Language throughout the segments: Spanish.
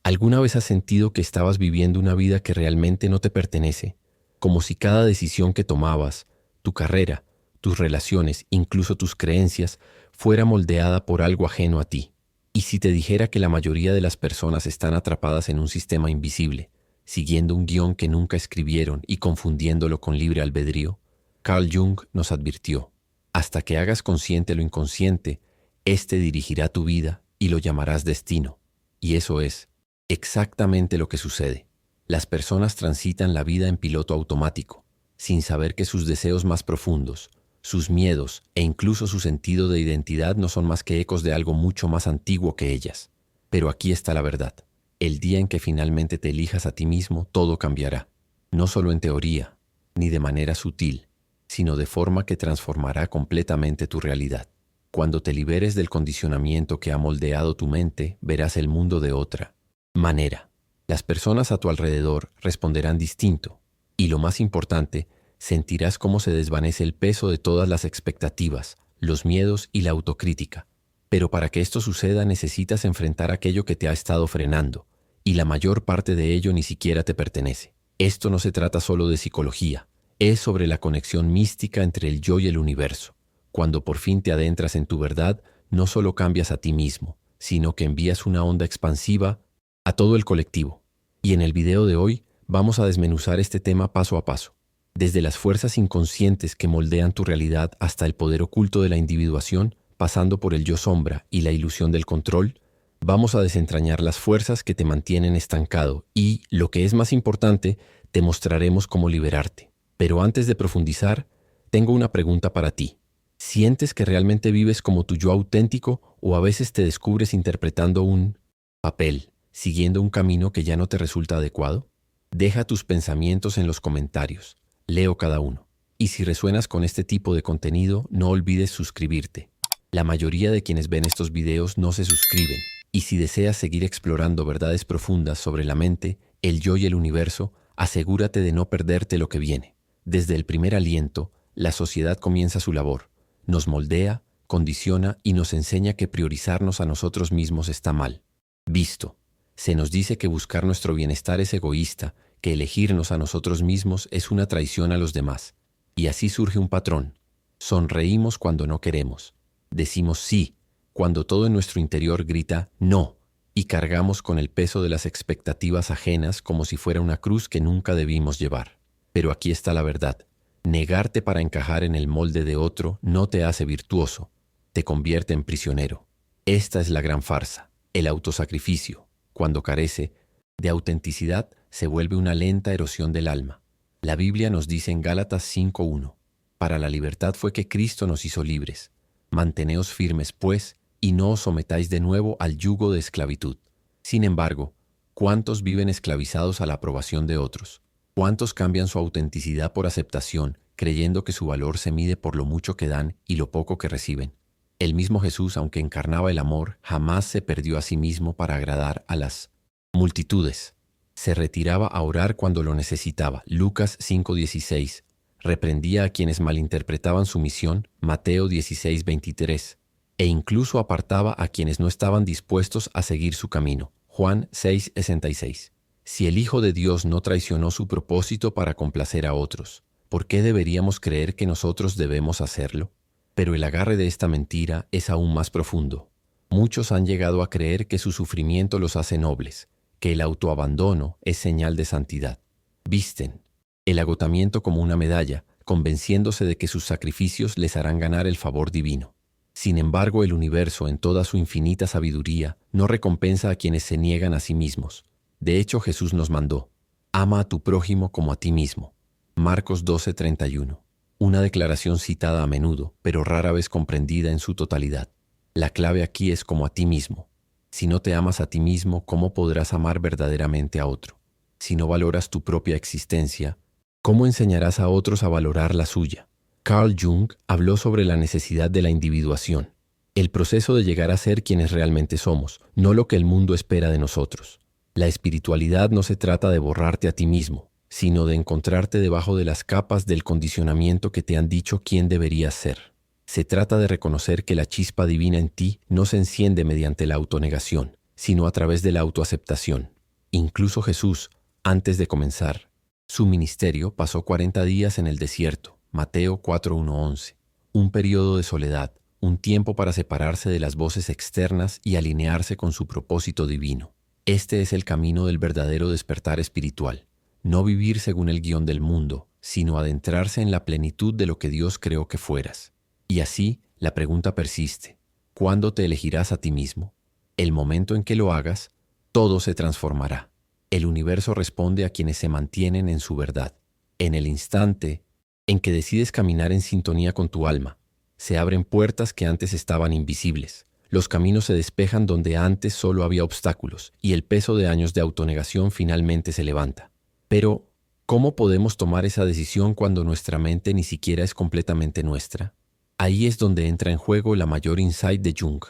¿Alguna vez has sentido que estabas viviendo una vida que realmente no te pertenece? Como si cada decisión que tomabas, tu carrera, tus relaciones, incluso tus creencias, fuera moldeada por algo ajeno a ti. ¿Y si te dijera que la mayoría de las personas están atrapadas en un sistema invisible, siguiendo un guión que nunca escribieron y confundiéndolo con libre albedrío? Carl Jung nos advirtió: hasta que hagas consciente lo inconsciente, éste dirigirá tu vida y lo llamarás destino. Y eso es exactamente lo que sucede. Las personas transitan la vida en piloto automático, sin saber que sus deseos más profundos, sus miedos e incluso su sentido de identidad no son más que ecos de algo mucho más antiguo que ellas. Pero aquí está la verdad. El día en que finalmente te elijas a ti mismo, todo cambiará. No solo en teoría, ni de manera sutil, sino de forma que transformará completamente tu realidad. Cuando te liberes del condicionamiento que ha moldeado tu mente, verás el mundo de otra manera. Las personas a tu alrededor responderán distinto, y lo más importante, sentirás cómo se desvanece el peso de todas las expectativas, los miedos y la autocrítica. Pero para que esto suceda necesitas enfrentar aquello que te ha estado frenando, y la mayor parte de ello ni siquiera te pertenece. Esto no se trata solo de psicología, es sobre la conexión mística entre el yo y el universo. Cuando por fin te adentras en tu verdad, no solo cambias a ti mismo, sino que envías una onda expansiva a todo el colectivo. Y en el video de hoy vamos a desmenuzar este tema paso a paso. Desde las fuerzas inconscientes que moldean tu realidad hasta el poder oculto de la individuación, pasando por el yo sombra y la ilusión del control, vamos a desentrañar las fuerzas que te mantienen estancado y, lo que es más importante, te mostraremos cómo liberarte. Pero antes de profundizar, tengo una pregunta para ti. ¿Sientes que realmente vives como tu yo auténtico o a veces te descubres interpretando un papel, siguiendo un camino que ya no te resulta adecuado? Deja tus pensamientos en los comentarios. Leo cada uno. Y si resuenas con este tipo de contenido, no olvides suscribirte. La mayoría de quienes ven estos videos no se suscriben. Y si deseas seguir explorando verdades profundas sobre la mente, el yo y el universo, asegúrate de no perderte lo que viene. Desde el primer aliento, la sociedad comienza su labor. Nos moldea, condiciona y nos enseña que priorizarnos a nosotros mismos está mal visto. Se nos dice que buscar nuestro bienestar es egoísta, que elegirnos a nosotros mismos es una traición a los demás. Y así surge un patrón. Sonreímos cuando no queremos. Decimos sí, cuando todo en nuestro interior grita no, y cargamos con el peso de las expectativas ajenas como si fuera una cruz que nunca debimos llevar. Pero aquí está la verdad. Negarte para encajar en el molde de otro no te hace virtuoso, te convierte en prisionero. Esta es la gran farsa. El autosacrificio, cuando carece de autenticidad, se vuelve una lenta erosión del alma. La Biblia nos dice en Gálatas 5:1, para la libertad fue que Cristo nos hizo libres. Manteneos firmes, pues, y no os sometáis de nuevo al yugo de esclavitud. Sin embargo, ¿cuántos viven esclavizados a la aprobación de otros? ¿Cuántos cambian su autenticidad por aceptación, creyendo que su valor se mide por lo mucho que dan y lo poco que reciben? El mismo Jesús, aunque encarnaba el amor, jamás se perdió a sí mismo para agradar a las multitudes. Se retiraba a orar cuando lo necesitaba. Lucas 5:16. Reprendía a quienes malinterpretaban su misión. Mateo 16:23. E incluso apartaba a quienes no estaban dispuestos a seguir su camino. Juan 6:66. Si el Hijo de Dios no traicionó su propósito para complacer a otros, ¿por qué deberíamos creer que nosotros debemos hacerlo? Pero el agarre de esta mentira es aún más profundo. Muchos han llegado a creer que su sufrimiento los hace nobles, que el autoabandono es señal de santidad. Visten el agotamiento como una medalla, convenciéndose de que sus sacrificios les harán ganar el favor divino. Sin embargo, el universo, en toda su infinita sabiduría, no recompensa a quienes se niegan a sí mismos. De hecho, Jesús nos mandó: ama a tu prójimo como a ti mismo. Marcos 12:31. Una declaración citada a menudo, pero rara vez comprendida en su totalidad. La clave aquí es como a ti mismo. Si no te amas a ti mismo, ¿cómo podrás amar verdaderamente a otro? Si no valoras tu propia existencia, ¿cómo enseñarás a otros a valorar la suya? Carl Jung habló sobre la necesidad de la individuación, el proceso de llegar a ser quienes realmente somos, no lo que el mundo espera de nosotros. La espiritualidad no se trata de borrarte a ti mismo, sino de encontrarte debajo de las capas del condicionamiento que te han dicho quién deberías ser. Se trata de reconocer que la chispa divina en ti no se enciende mediante la autonegación, sino a través de la autoaceptación. Incluso Jesús, antes de comenzar su ministerio, pasó 40 días en el desierto, Mateo 4:1-11, un periodo de soledad, un tiempo para separarse de las voces externas y alinearse con su propósito divino. Este es el camino del verdadero despertar espiritual, no vivir según el guión del mundo, sino adentrarse en la plenitud de lo que Dios creó que fueras. Y así, la pregunta persiste: ¿cuándo te elegirás a ti mismo? El momento en que lo hagas, todo se transformará. El universo responde a quienes se mantienen en su verdad. En el instante en que decides caminar en sintonía con tu alma, se abren puertas que antes estaban invisibles. Los caminos se despejan donde antes solo había obstáculos, y el peso de años de autonegación finalmente se levanta. Pero, ¿cómo podemos tomar esa decisión cuando nuestra mente ni siquiera es completamente nuestra? Ahí es donde entra en juego la mayor insight de Jung.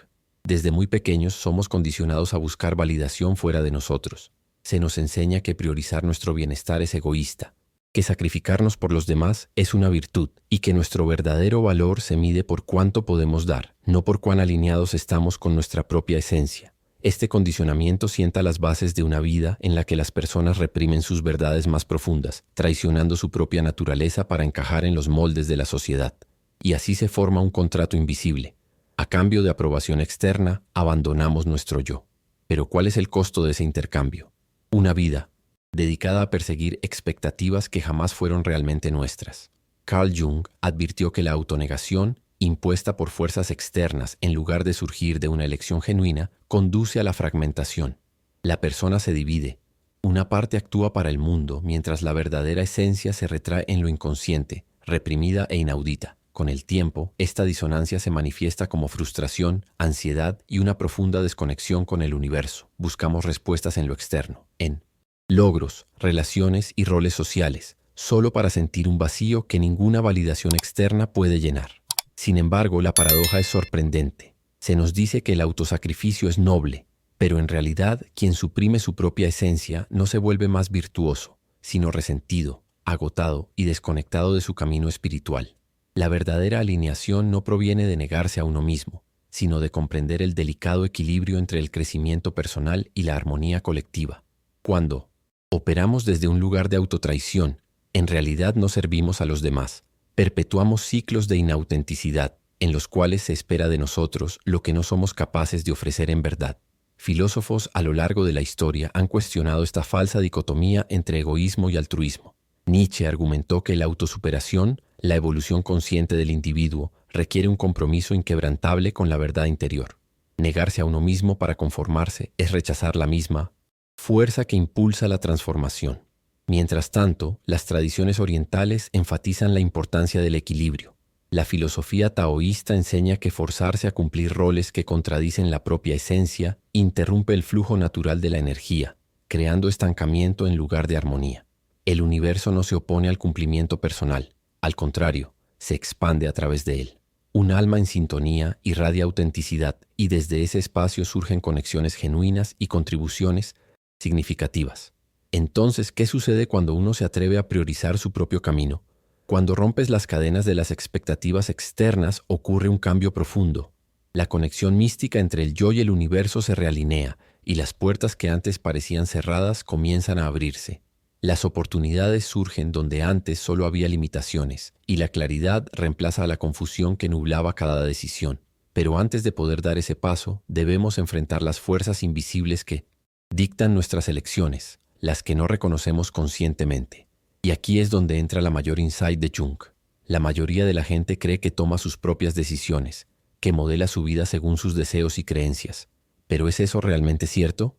Desde muy pequeños somos condicionados a buscar validación fuera de nosotros. Se nos enseña que priorizar nuestro bienestar es egoísta, que sacrificarnos por los demás es una virtud y que nuestro verdadero valor se mide por cuánto podemos dar, no por cuán alineados estamos con nuestra propia esencia. Este condicionamiento sienta las bases de una vida en la que las personas reprimen sus verdades más profundas, traicionando su propia naturaleza para encajar en los moldes de la sociedad. Y así se forma un contrato invisible. A cambio de aprobación externa, abandonamos nuestro yo. Pero ¿cuál es el costo de ese intercambio? Una vida dedicada a perseguir expectativas que jamás fueron realmente nuestras. Carl Jung advirtió que la autonegación, impuesta por fuerzas externas en lugar de surgir de una elección genuina, conduce a la fragmentación. La persona se divide. Una parte actúa para el mundo, mientras la verdadera esencia se retrae en lo inconsciente, reprimida e inaudita. Con el tiempo, esta disonancia se manifiesta como frustración, ansiedad y una profunda desconexión con el universo. Buscamos respuestas en lo externo, en logros, relaciones y roles sociales, solo para sentir un vacío que ninguna validación externa puede llenar. Sin embargo, la paradoja es sorprendente. Se nos dice que el autosacrificio es noble, pero en realidad quien suprime su propia esencia no se vuelve más virtuoso, sino resentido, agotado y desconectado de su camino espiritual. La verdadera alineación no proviene de negarse a uno mismo, sino de comprender el delicado equilibrio entre el crecimiento personal y la armonía colectiva. Cuando operamos desde un lugar de autotraición, en realidad no servimos a los demás. Perpetuamos ciclos de inautenticidad, en los cuales se espera de nosotros lo que no somos capaces de ofrecer en verdad. Filósofos a lo largo de la historia han cuestionado esta falsa dicotomía entre egoísmo y altruismo. Nietzsche argumentó que la autosuperación, la evolución consciente del individuo, requiere un compromiso inquebrantable con la verdad interior. Negarse a uno mismo para conformarse es rechazar la misma fuerza que impulsa la transformación. Mientras tanto, las tradiciones orientales enfatizan la importancia del equilibrio. La filosofía taoísta enseña que forzarse a cumplir roles que contradicen la propia esencia interrumpe el flujo natural de la energía, creando estancamiento en lugar de armonía. El universo no se opone al cumplimiento personal, al contrario, se expande a través de él. Un alma en sintonía irradia autenticidad y desde ese espacio surgen conexiones genuinas y contribuciones significativas. Entonces, ¿qué sucede cuando uno se atreve a priorizar su propio camino? Cuando rompes las cadenas de las expectativas externas, ocurre un cambio profundo. La conexión mística entre el yo y el universo se realinea y las puertas que antes parecían cerradas comienzan a abrirse. Las oportunidades surgen donde antes solo había limitaciones y la claridad reemplaza a la confusión que nublaba cada decisión. Pero antes de poder dar ese paso, debemos enfrentar las fuerzas invisibles que dictan nuestras elecciones, las que no reconocemos conscientemente. Y aquí es donde entra la mayor insight de Jung. La mayoría de la gente cree que toma sus propias decisiones, que modela su vida según sus deseos y creencias. ¿Pero es eso realmente cierto?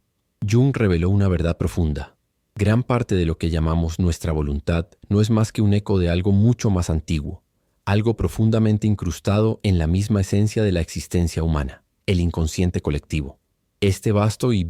Jung reveló una verdad profunda. Gran parte de lo que llamamos nuestra voluntad no es más que un eco de algo mucho más antiguo, algo profundamente incrustado en la misma esencia de la existencia humana, el inconsciente colectivo. Este vasto y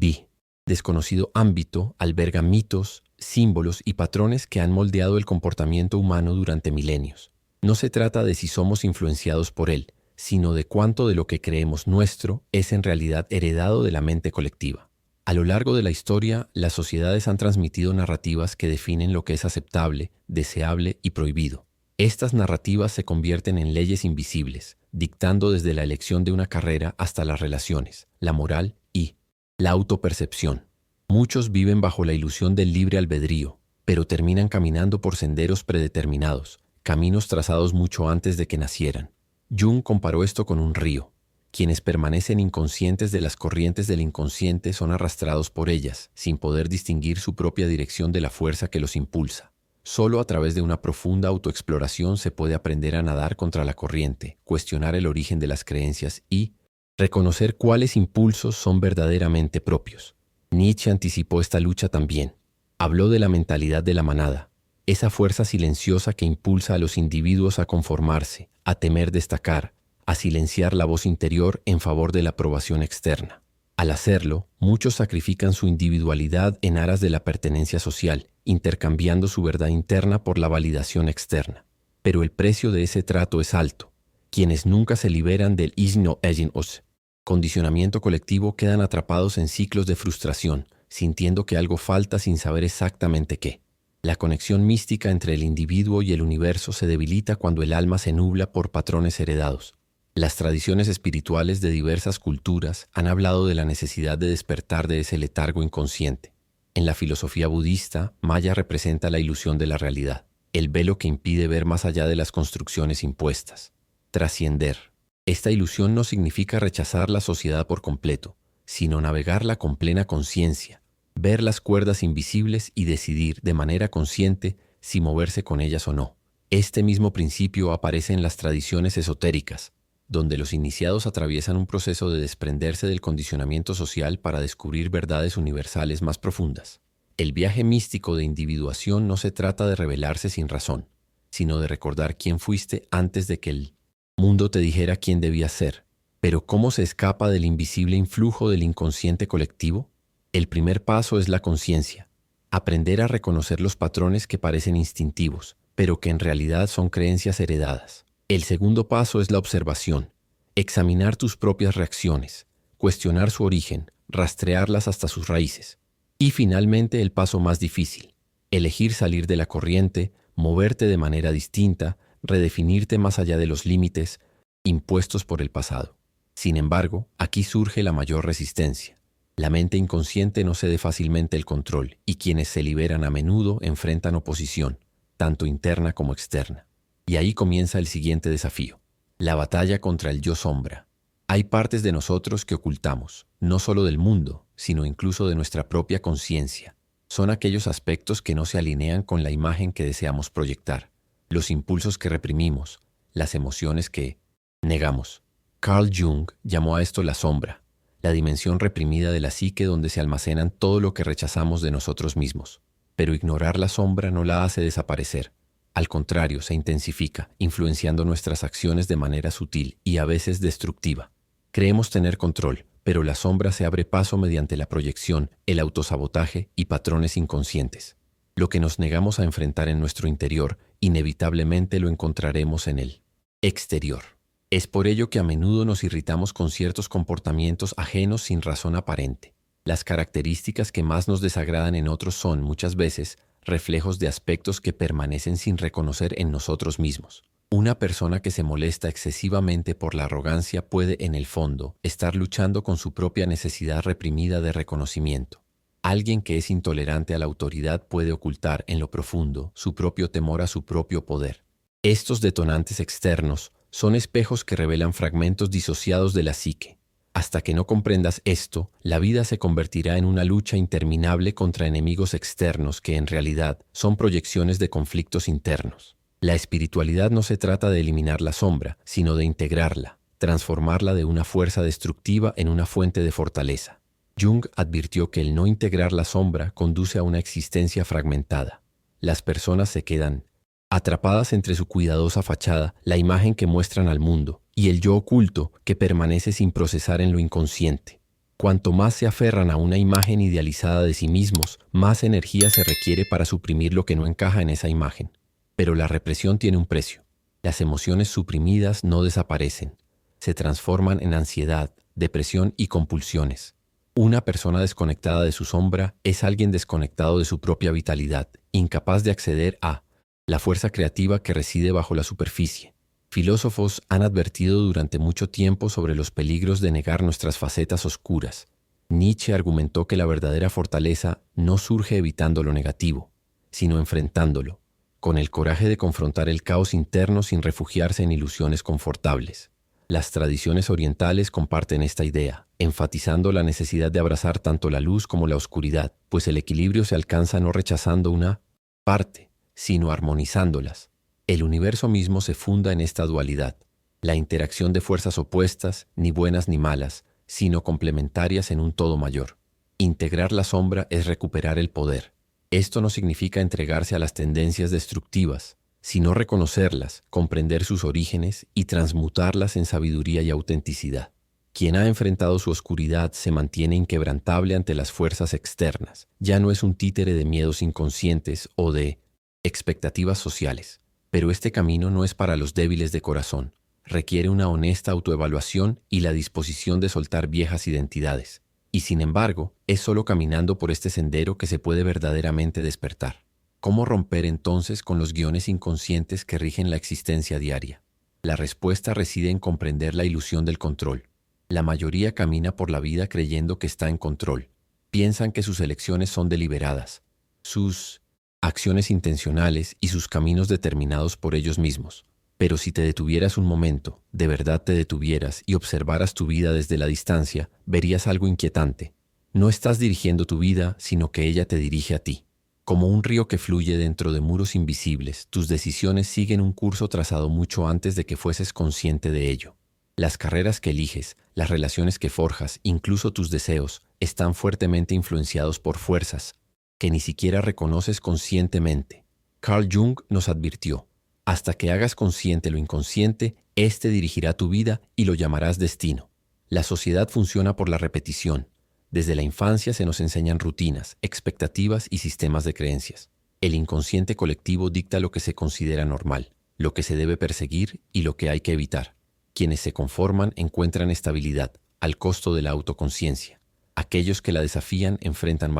desconocido ámbito alberga mitos, símbolos y patrones que han moldeado el comportamiento humano durante milenios. No se trata de si somos influenciados por él, sino de cuánto de lo que creemos nuestro es en realidad heredado de la mente colectiva. A lo largo de la historia, las sociedades han transmitido narrativas que definen lo que es aceptable, deseable y prohibido. Estas narrativas se convierten en leyes invisibles, dictando desde la elección de una carrera hasta las relaciones, la moral y la autopercepción. Muchos viven bajo la ilusión del libre albedrío, pero terminan caminando por senderos predeterminados, caminos trazados mucho antes de que nacieran. Jung comparó esto con un río. Quienes permanecen inconscientes de las corrientes del inconsciente son arrastrados por ellas, sin poder distinguir su propia dirección de la fuerza que los impulsa. Solo a través de una profunda autoexploración se puede aprender a nadar contra la corriente, cuestionar el origen de las creencias y reconocer cuáles impulsos son verdaderamente propios. Nietzsche anticipó esta lucha también. Habló de la mentalidad de la manada, esa fuerza silenciosa que impulsa a los individuos a conformarse, a temer destacar, a silenciar la voz interior en favor de la aprobación externa. Al hacerlo, muchos sacrifican su individualidad en aras de la pertenencia social, intercambiando su verdad interna por la validación externa. Pero el precio de ese trato es alto. Quienes nunca se liberan del Ich no Egin os, condicionamiento colectivo, quedan atrapados en ciclos de frustración, sintiendo que algo falta sin saber exactamente qué. La conexión mística entre el individuo y el universo se debilita cuando el alma se nubla por patrones heredados. Las tradiciones espirituales de diversas culturas han hablado de la necesidad de despertar de ese letargo inconsciente. En la filosofía budista, Maya representa la ilusión de la realidad, el velo que impide ver más allá de las construcciones impuestas. Trascender. Esta ilusión no significa rechazar la sociedad por completo, sino navegarla con plena conciencia, ver las cuerdas invisibles y decidir de manera consciente si moverse con ellas o no. Este mismo principio aparece en las tradiciones esotéricas, donde los iniciados atraviesan un proceso de desprenderse del condicionamiento social para descubrir verdades universales más profundas. El viaje místico de individuación no se trata de revelarse sin razón, sino de recordar quién fuiste antes de que el mundo te dijera quién debías ser. Pero ¿cómo se escapa del invisible influjo del inconsciente colectivo? El primer paso es la conciencia, aprender a reconocer los patrones que parecen instintivos, pero que en realidad son creencias heredadas. El segundo paso es la observación, examinar tus propias reacciones, cuestionar su origen, rastrearlas hasta sus raíces. Y finalmente el paso más difícil, elegir salir de la corriente, moverte de manera distinta, redefinirte más allá de los límites impuestos por el pasado. Sin embargo, aquí surge la mayor resistencia. La mente inconsciente no cede fácilmente el control y quienes se liberan a menudo enfrentan oposición, tanto interna como externa. Y ahí comienza el siguiente desafío, la batalla contra el yo sombra. Hay partes de nosotros que ocultamos, no solo del mundo, sino incluso de nuestra propia conciencia. Son aquellos aspectos que no se alinean con la imagen que deseamos proyectar, los impulsos que reprimimos, las emociones que negamos. Carl Jung llamó a esto la sombra, la dimensión reprimida de la psique donde se almacenan todo lo que rechazamos de nosotros mismos. Pero ignorar la sombra no la hace desaparecer. Al contrario, se intensifica, influenciando nuestras acciones de manera sutil y a veces destructiva. Creemos tener control, pero la sombra se abre paso mediante la proyección, el autosabotaje y patrones inconscientes. Lo que nos negamos a enfrentar en nuestro interior, inevitablemente lo encontraremos en el exterior. Es por ello que a menudo nos irritamos con ciertos comportamientos ajenos sin razón aparente. Las características que más nos desagradan en otros son, muchas veces, reflejos de aspectos que permanecen sin reconocer en nosotros mismos. Una persona que se molesta excesivamente por la arrogancia puede, en el fondo, estar luchando con su propia necesidad reprimida de reconocimiento. Alguien que es intolerante a la autoridad puede ocultar, en lo profundo, su propio temor a su propio poder. Estos detonantes externos son espejos que revelan fragmentos disociados de la psique. Hasta que no comprendas esto, la vida se convertirá en una lucha interminable contra enemigos externos que en realidad son proyecciones de conflictos internos. La espiritualidad no se trata de eliminar la sombra, sino de integrarla, transformarla de una fuerza destructiva en una fuente de fortaleza. Jung advirtió que el no integrar la sombra conduce a una existencia fragmentada. Las personas se quedan atrapadas entre su cuidadosa fachada, la imagen que muestran al mundo, y el yo oculto que permanece sin procesar en lo inconsciente. Cuanto más se aferran a una imagen idealizada de sí mismos, más energía se requiere para suprimir lo que no encaja en esa imagen. Pero la represión tiene un precio. Las emociones suprimidas no desaparecen. Se transforman en ansiedad, depresión y compulsiones. Una persona desconectada de su sombra es alguien desconectado de su propia vitalidad, incapaz de acceder a la fuerza creativa que reside bajo la superficie. Filósofos han advertido durante mucho tiempo sobre los peligros de negar nuestras facetas oscuras. Nietzsche argumentó que la verdadera fortaleza no surge evitando lo negativo, sino enfrentándolo, con el coraje de confrontar el caos interno sin refugiarse en ilusiones confortables. Las tradiciones orientales comparten esta idea, enfatizando la necesidad de abrazar tanto la luz como la oscuridad, pues el equilibrio se alcanza no rechazando una parte, sino armonizándolas. El universo mismo se funda en esta dualidad, la interacción de fuerzas opuestas, ni buenas ni malas, sino complementarias en un todo mayor. Integrar la sombra es recuperar el poder. Esto no significa entregarse a las tendencias destructivas, sino reconocerlas, comprender sus orígenes y transmutarlas en sabiduría y autenticidad. Quien ha enfrentado su oscuridad se mantiene inquebrantable ante las fuerzas externas. Ya no es un títere de miedos inconscientes o de expectativas sociales. Pero este camino no es para los débiles de corazón. Requiere una honesta autoevaluación y la disposición de soltar viejas identidades. Y sin embargo, es solo caminando por este sendero que se puede verdaderamente despertar. ¿Cómo romper entonces con los guiones inconscientes que rigen la existencia diaria? La respuesta reside en comprender la ilusión del control. La mayoría camina por la vida creyendo que está en control. Piensan que sus elecciones son deliberadas, sus acciones intencionales y sus caminos determinados por ellos mismos. Pero si te detuvieras un momento, de verdad te detuvieras y observaras tu vida desde la distancia, verías algo inquietante. No estás dirigiendo tu vida, sino que ella te dirige a ti. Como un río que fluye dentro de muros invisibles, tus decisiones siguen un curso trazado mucho antes de que fueses consciente de ello. Las carreras que eliges, las relaciones que forjas, incluso tus deseos, están fuertemente influenciados por fuerzas que ni siquiera reconoces conscientemente. Carl Jung nos advirtió: hasta que hagas consciente lo inconsciente, éste dirigirá tu vida y lo llamarás destino. La sociedad funciona por la repetición. Desde la infancia se nos enseñan rutinas, expectativas y sistemas de creencias. El inconsciente colectivo dicta lo que se considera normal, lo que se debe perseguir y lo que hay que evitar. Quienes se conforman encuentran estabilidad, al costo de la autoconciencia. Aquellos que la desafían enfrentan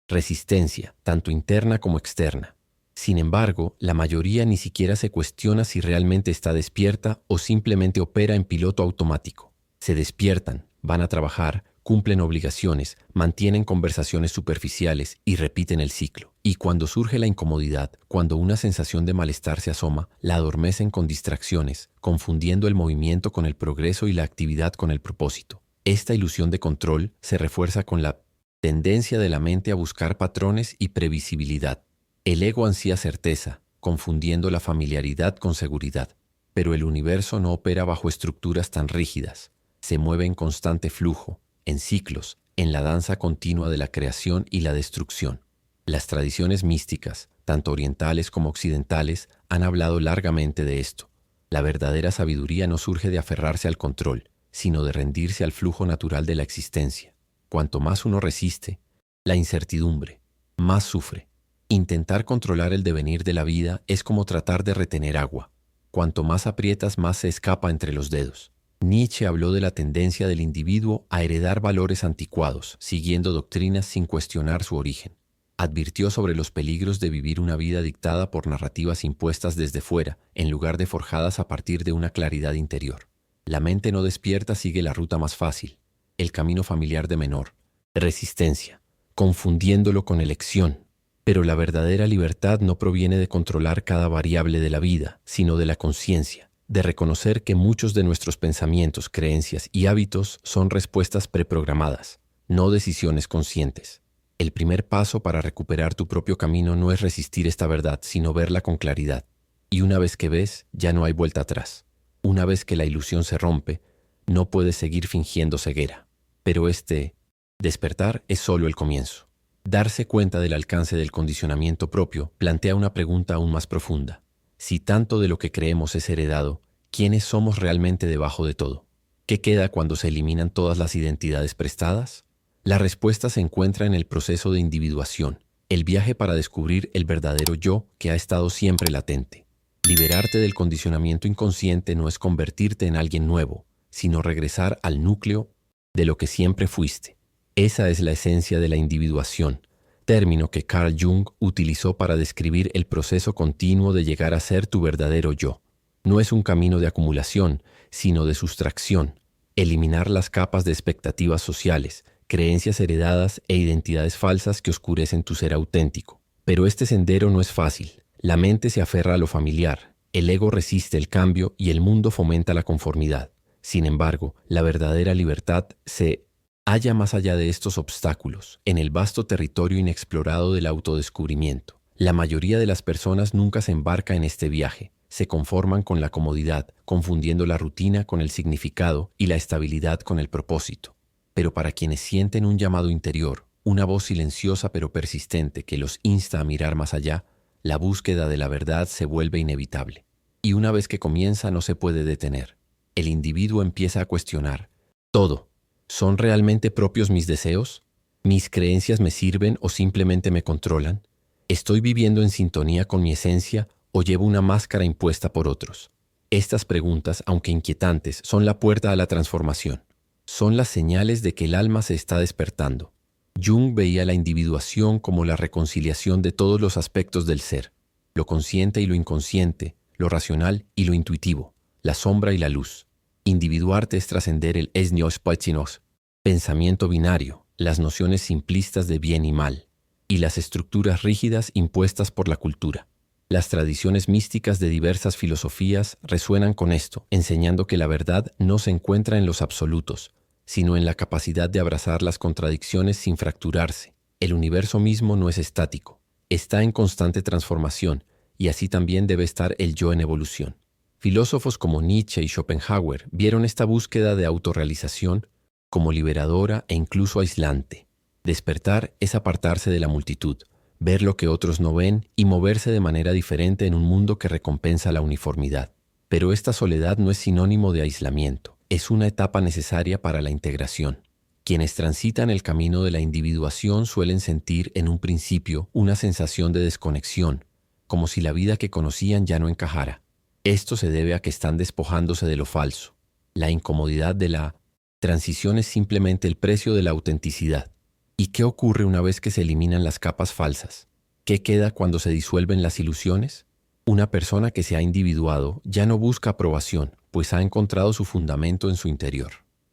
resistencia, tanto interna como externa. Sin embargo, la mayoría ni siquiera se cuestiona si realmente está despierta o simplemente opera en piloto automático. Se despiertan, van a trabajar, cumplen obligaciones, mantienen conversaciones superficiales y repiten el ciclo. Y cuando surge la incomodidad, cuando una sensación de malestar se asoma, la adormecen con distracciones, confundiendo el movimiento con el progreso y la actividad con el propósito. Esta ilusión de control se refuerza con la tendencia de la mente a buscar patrones y previsibilidad. El ego ansía certeza, confundiendo la familiaridad con seguridad. Pero el universo no opera bajo estructuras tan rígidas. Se mueve en constante flujo, en ciclos, en la danza continua de la creación y la destrucción. Las tradiciones místicas, tanto orientales como occidentales, han hablado largamente de esto. La verdadera sabiduría no surge de aferrarse al control, sino de rendirse al flujo natural de la existencia. Cuanto más uno resiste la incertidumbre, más sufre. Intentar controlar el devenir de la vida es como tratar de retener agua. Cuanto más aprietas, más se escapa entre los dedos. Nietzsche habló de la tendencia del individuo a heredar valores anticuados, siguiendo doctrinas sin cuestionar su origen. Advirtió sobre los peligros de vivir una vida dictada por narrativas impuestas desde fuera, en lugar de forjadas a partir de una claridad interior. La mente no despierta sigue la ruta más fácil, el camino familiar de menor resistencia, confundiéndolo con elección. Pero la verdadera libertad no proviene de controlar cada variable de la vida, sino de la conciencia, de reconocer que muchos de nuestros pensamientos, creencias y hábitos son respuestas preprogramadas, no decisiones conscientes. El primer paso para recuperar tu propio camino no es resistir esta verdad, sino verla con claridad. Y una vez que ves, ya no hay vuelta atrás. Una vez que la ilusión se rompe, no puedes seguir fingiendo ceguera. Pero este despertar es solo el comienzo. Darse cuenta del alcance del condicionamiento propio plantea una pregunta aún más profunda. Si tanto de lo que creemos es heredado, ¿quiénes somos realmente debajo de todo? ¿Qué queda cuando se eliminan todas las identidades prestadas? La respuesta se encuentra en el proceso de individuación, el viaje para descubrir el verdadero yo que ha estado siempre latente. Liberarte del condicionamiento inconsciente no es convertirte en alguien nuevo, sino regresar al núcleo de lo que siempre fuiste. Esa es la esencia de la individuación, término que Carl Jung utilizó para describir el proceso continuo de llegar a ser tu verdadero yo. No es un camino de acumulación, sino de sustracción, eliminar las capas de expectativas sociales creencias heredadas e identidades falsas que oscurecen tu ser auténtico. Pero este sendero no es fácil. La mente se aferra a lo familiar, el ego resiste el cambio y el mundo fomenta la conformidad. Sin embargo, la verdadera libertad se halla más allá de estos obstáculos, en el vasto territorio inexplorado del autodescubrimiento. La mayoría de las personas nunca se embarca en este viaje. Se conforman con la comodidad, confundiendo la rutina con el significado y la estabilidad con el propósito. Pero para quienes sienten un llamado interior, una voz silenciosa pero persistente que los insta a mirar más allá, la búsqueda de la verdad se vuelve inevitable. Y una vez que comienza no se puede detener. El individuo empieza a cuestionar todo. ¿Son realmente propios mis deseos? ¿Mis creencias me sirven o simplemente me controlan? ¿Estoy viviendo en sintonía con mi esencia o llevo una máscara impuesta por otros? Estas preguntas, aunque inquietantes, son la puerta a la transformación. Son las señales de que el alma se está despertando. Jung veía la individuación como la reconciliación de todos los aspectos del ser, lo consciente y lo inconsciente, lo racional y lo intuitivo, la sombra y la luz. Individuarte es trascender el esnios pachinos, pensamiento binario, las nociones simplistas de bien y mal, y las estructuras rígidas impuestas por la cultura. Las tradiciones místicas de diversas filosofías resuenan con esto, enseñando que la verdad no se encuentra en los absolutos, sino en la capacidad de abrazar las contradicciones sin fracturarse. El universo mismo no es estático, está en constante transformación, y así también debe estar el yo en evolución. Filósofos como Nietzsche y Schopenhauer vieron esta búsqueda de autorrealización como liberadora e incluso aislante. Despertar es apartarse de la multitud, ver lo que otros no ven y moverse de manera diferente en un mundo que recompensa la uniformidad. Pero esta soledad no es sinónimo de aislamiento, es una etapa necesaria para la integración. Quienes transitan el camino de la individuación suelen sentir en un principio una sensación de desconexión, como si la vida que conocían ya no encajara. Esto se debe a que están despojándose de lo falso. La incomodidad de la transición es simplemente el precio de la autenticidad. ¿Y qué ocurre una vez que se eliminan las capas falsas? ¿Qué queda cuando se disuelven las ilusiones? Una persona que se ha individuado ya no busca aprobación, pues ha encontrado su fundamento en su interior.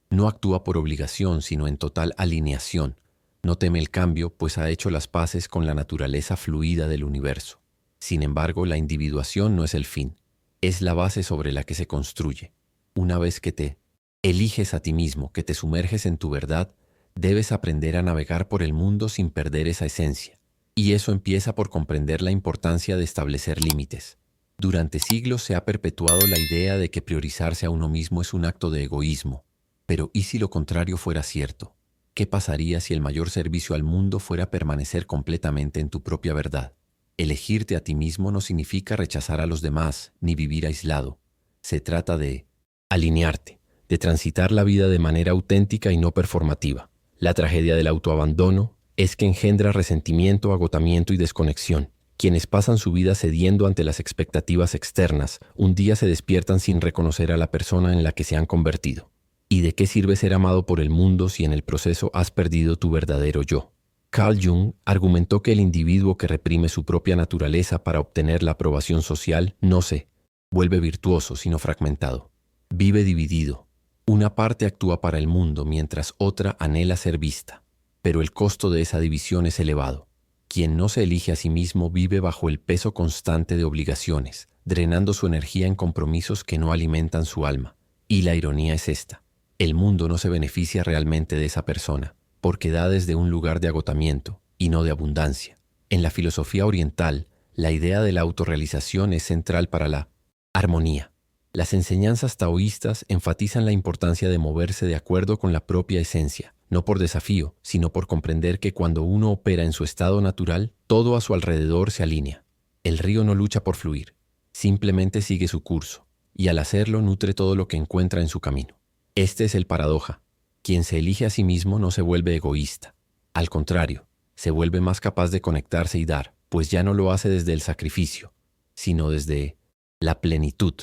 No actúa por obligación, sino en total alineación. No teme el cambio, pues ha hecho las paces con la naturaleza fluida del universo. Sin embargo, la individuación no es el fin. Es la base sobre la que se construye. Una vez que te eliges a ti mismo, que te sumerges en tu verdad, debes aprender a navegar por el mundo sin perder esa esencia. Y eso empieza por comprender la importancia de establecer límites. Durante siglos se ha perpetuado la idea de que priorizarse a uno mismo es un acto de egoísmo. Pero ¿y si lo contrario fuera cierto? ¿Qué pasaría si el mayor servicio al mundo fuera permanecer completamente en tu propia verdad? Elegirte a ti mismo no significa rechazar a los demás ni vivir aislado. Se trata de alinearte, de transitar la vida de manera auténtica y no performativa. La tragedia del autoabandono es que engendra resentimiento, agotamiento y desconexión. Quienes pasan su vida cediendo ante las expectativas externas, un día se despiertan sin reconocer a la persona en la que se han convertido. ¿Y de qué sirve ser amado por el mundo si en el proceso has perdido tu verdadero yo? Carl Jung argumentó que el individuo que reprime su propia naturaleza para obtener la aprobación social no se vuelve virtuoso, sino fragmentado. Vive dividido. Una parte actúa para el mundo mientras otra anhela ser vista. Pero el costo de esa división es elevado. Quien no se elige a sí mismo vive bajo el peso constante de obligaciones, drenando su energía en compromisos que no alimentan su alma. Y la ironía es esta. El mundo no se beneficia realmente de esa persona, porque da desde un lugar de agotamiento y no de abundancia. En la filosofía oriental, la idea de la autorrealización es central para la armonía. Las enseñanzas taoístas enfatizan la importancia de moverse de acuerdo con la propia esencia, no por desafío, sino por comprender que cuando uno opera en su estado natural, todo a su alrededor se alinea. El río no lucha por fluir, simplemente sigue su curso, y al hacerlo nutre todo lo que encuentra en su camino. Este es el paradoja. Quien se elige a sí mismo no se vuelve egoísta. Al contrario, se vuelve más capaz de conectarse y dar, pues ya no lo hace desde el sacrificio, sino desde la plenitud.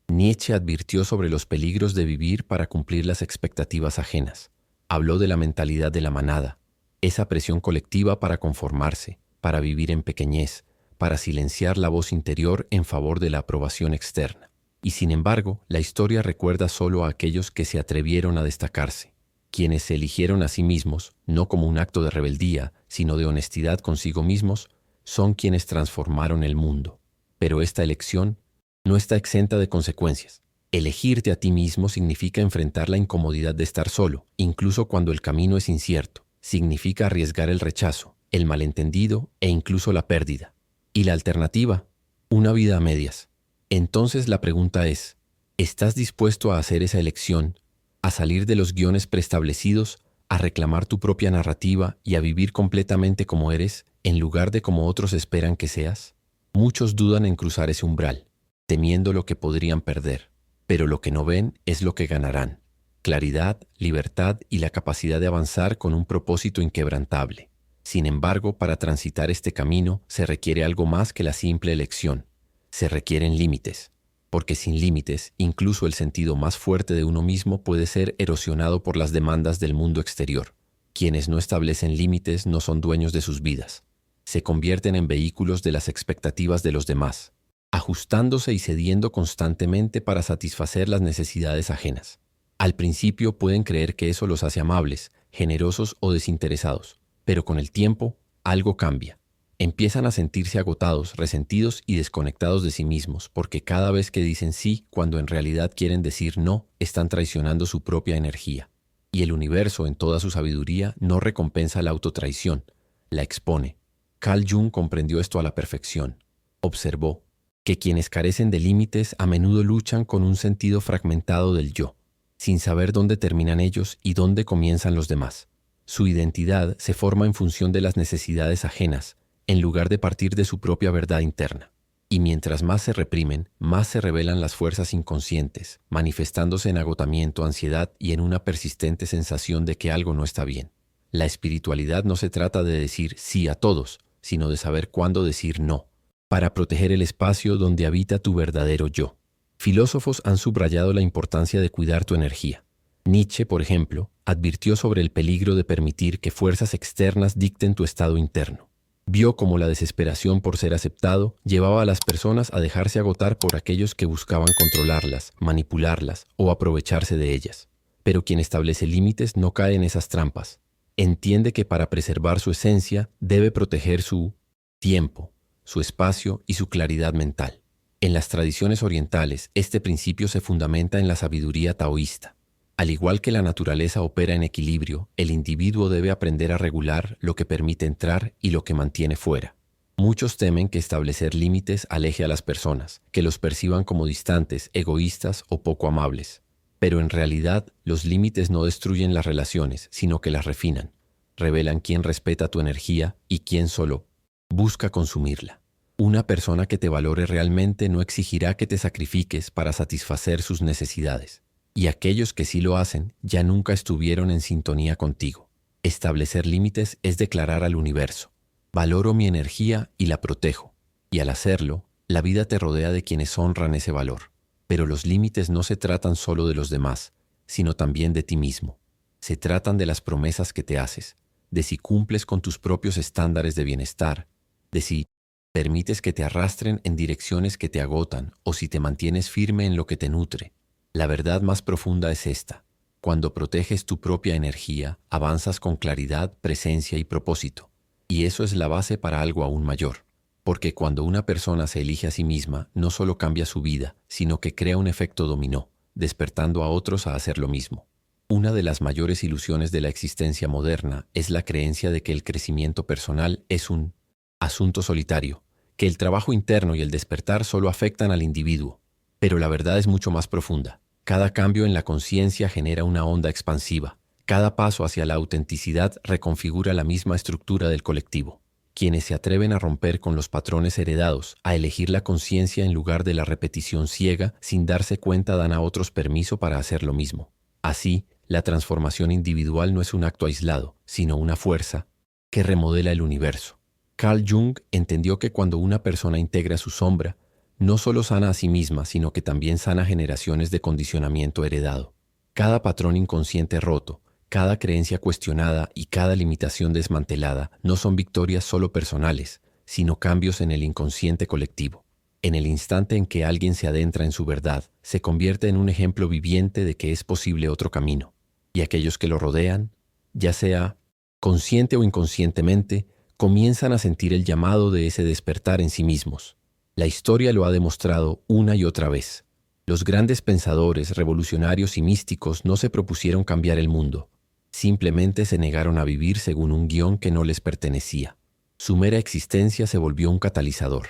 Nietzsche advirtió sobre los peligros de vivir para cumplir las expectativas ajenas. Habló de la mentalidad de la manada, esa presión colectiva para conformarse, para vivir en pequeñez, para silenciar la voz interior en favor de la aprobación externa. Y sin embargo, la historia recuerda solo a aquellos que se atrevieron a destacarse. Quienes se eligieron a sí mismos, no como un acto de rebeldía, sino de honestidad consigo mismos, son quienes transformaron el mundo. Pero esta elección no está exenta de consecuencias. Elegirte a ti mismo significa enfrentar la incomodidad de estar solo, incluso cuando el camino es incierto. Significa arriesgar el rechazo, el malentendido e incluso la pérdida. ¿Y la alternativa? Una vida a medias. Entonces la pregunta es, ¿estás dispuesto a hacer esa elección, a salir de los guiones preestablecidos, a reclamar tu propia narrativa y a vivir completamente como eres, en lugar de como otros esperan que seas? Muchos dudan en cruzar ese umbral, temiendo lo que podrían perder, pero lo que no ven es lo que ganarán: claridad, libertad y la capacidad de avanzar con un propósito inquebrantable. Sin embargo, para transitar este camino se requiere algo más que la simple elección. Se requieren límites, porque sin límites, incluso el sentido más fuerte de uno mismo puede ser erosionado por las demandas del mundo exterior. Quienes no establecen límites no son dueños de sus vidas. Se convierten en vehículos de las expectativas de los demás, ajustándose y cediendo constantemente para satisfacer las necesidades ajenas. Al principio pueden creer que eso los hace amables, generosos o desinteresados, pero con el tiempo algo cambia. Empiezan a sentirse agotados, resentidos y desconectados de sí mismos, porque cada vez que dicen sí cuando en realidad quieren decir no, están traicionando su propia energía. Y el universo, en toda su sabiduría, no recompensa la autotraición, la expone. Carl Jung comprendió esto a la perfección. Observó que quienes carecen de límites a menudo luchan con un sentido fragmentado del yo, sin saber dónde terminan ellos y dónde comienzan los demás. Su identidad se forma en función de las necesidades ajenas, en lugar de partir de su propia verdad interna. Y mientras más se reprimen, más se revelan las fuerzas inconscientes, manifestándose en agotamiento, ansiedad y en una persistente sensación de que algo no está bien. La espiritualidad no se trata de decir sí a todos, sino de saber cuándo decir no, para proteger el espacio donde habita tu verdadero yo. Filósofos han subrayado la importancia de cuidar tu energía. Nietzsche, por ejemplo, advirtió sobre el peligro de permitir que fuerzas externas dicten tu estado interno. Vio cómo la desesperación por ser aceptado llevaba a las personas a dejarse agotar por aquellos que buscaban controlarlas, manipularlas o aprovecharse de ellas. Pero quien establece límites no cae en esas trampas. Entiende que para preservar su esencia debe proteger su tiempo, su espacio y su claridad mental. En las tradiciones orientales, este principio se fundamenta en la sabiduría taoísta. Al igual que la naturaleza opera en equilibrio, el individuo debe aprender a regular lo que permite entrar y lo que mantiene fuera. Muchos temen que establecer límites aleje a las personas, que los perciban como distantes, egoístas o poco amables. Pero en realidad, los límites no destruyen las relaciones, sino que las refinan. Revelan quién respeta tu energía y quién solo busca consumirla. Una persona que te valore realmente no exigirá que te sacrifiques para satisfacer sus necesidades. Y aquellos que sí lo hacen ya nunca estuvieron en sintonía contigo. Establecer límites es declarar al universo: valoro mi energía y la protejo. Y al hacerlo, la vida te rodea de quienes honran ese valor. Pero los límites no se tratan solo de los demás, sino también de ti mismo. Se tratan de las promesas que te haces, de si cumples con tus propios estándares de bienestar, de si permites que te arrastren en direcciones que te agotan o si te mantienes firme en lo que te nutre. La verdad más profunda es esta: cuando proteges tu propia energía, avanzas con claridad, presencia y propósito. Y eso es la base para algo aún mayor. Porque cuando una persona se elige a sí misma, no solo cambia su vida, sino que crea un efecto dominó, despertando a otros a hacer lo mismo. Una de las mayores ilusiones de la existencia moderna es la creencia de que el crecimiento personal es un asunto solitario, que el trabajo interno y el despertar solo afectan al individuo. Pero la verdad es mucho más profunda. Cada cambio en la conciencia genera una onda expansiva. Cada paso hacia la autenticidad reconfigura la misma estructura del colectivo. Quienes se atreven a romper con los patrones heredados, a elegir la conciencia en lugar de la repetición ciega, sin darse cuenta dan a otros permiso para hacer lo mismo. Así, la transformación individual no es un acto aislado, sino una fuerza que remodela el universo. Carl Jung entendió que cuando una persona integra su sombra, no solo sana a sí misma, sino que también sana generaciones de condicionamiento heredado. Cada patrón inconsciente roto, cada creencia cuestionada y cada limitación desmantelada no son victorias solo personales, sino cambios en el inconsciente colectivo. En el instante en que alguien se adentra en su verdad, se convierte en un ejemplo viviente de que es posible otro camino. y aquellos que lo rodean, ya sea consciente o inconscientemente, comienzan a sentir el llamado de ese despertar en sí mismos. La historia lo ha demostrado una y otra vez. Los grandes pensadores, revolucionarios y místicos no se propusieron cambiar el mundo. Simplemente se negaron a vivir según un guión que no les pertenecía. Su mera existencia se volvió un catalizador.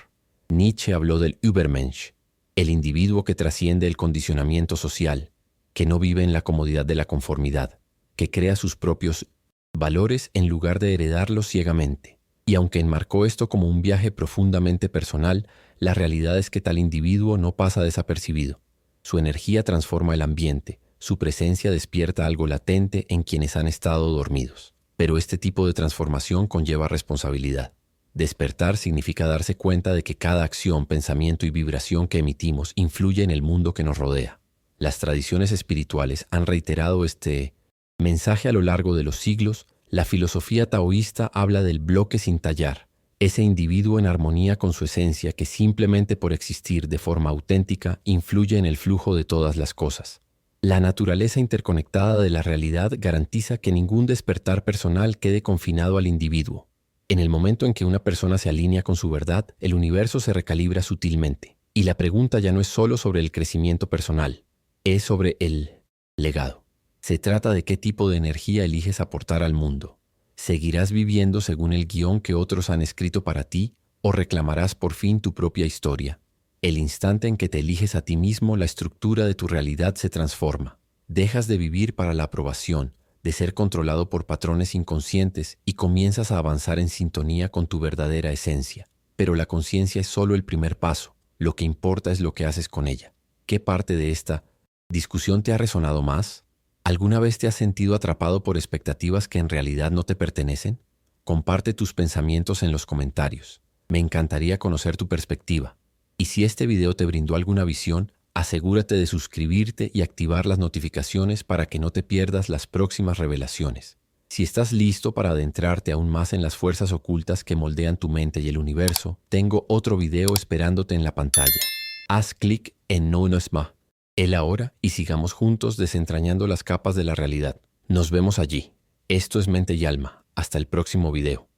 Nietzsche habló del Übermensch, el individuo que trasciende el condicionamiento social, que no vive en la comodidad de la conformidad, que crea sus propios valores en lugar de heredarlos ciegamente. Y aunque enmarcó esto como un viaje profundamente personal, la realidad es que tal individuo no pasa desapercibido. Su energía transforma el ambiente, su presencia despierta algo latente en quienes han estado dormidos. Pero este tipo de transformación conlleva responsabilidad. Despertar significa darse cuenta de que cada acción, pensamiento y vibración que emitimos influye en el mundo que nos rodea. Las tradiciones espirituales han reiterado este mensaje a lo largo de los siglos. La filosofía taoísta habla del bloque sin tallar, ese individuo en armonía con su esencia que simplemente por existir de forma auténtica influye en el flujo de todas las cosas. La naturaleza interconectada de la realidad garantiza que ningún despertar personal quede confinado al individuo. En el momento en que una persona se alinea con su verdad, el universo se recalibra sutilmente. Y la pregunta ya no es solo sobre el crecimiento personal, es sobre el legado. Se trata de qué tipo de energía eliges aportar al mundo. ¿Seguirás viviendo según el guión que otros han escrito para ti o reclamarás por fin tu propia historia? El instante en que te eliges a ti mismo, la estructura de tu realidad se transforma. Dejas de vivir para la aprobación, de ser controlado por patrones inconscientes y comienzas a avanzar en sintonía con tu verdadera esencia. Pero la conciencia es solo el primer paso. Lo que importa es lo que haces con ella. ¿Qué parte de esta discusión te ha resonado más? ¿Alguna vez te has sentido atrapado por expectativas que en realidad no te pertenecen? Comparte tus pensamientos en los comentarios. Me encantaría conocer tu perspectiva. Y si este video te brindó alguna visión, asegúrate de suscribirte y activar las notificaciones para que no te pierdas las próximas revelaciones. Si estás listo para adentrarte aún más en las fuerzas ocultas que moldean tu mente y el universo, tengo otro video esperándote en la pantalla. Haz clic en No No es más. Él ahora y sigamos juntos desentrañando las capas de la realidad. Nos vemos allí. Esto es Mente y Alma. Hasta el próximo video.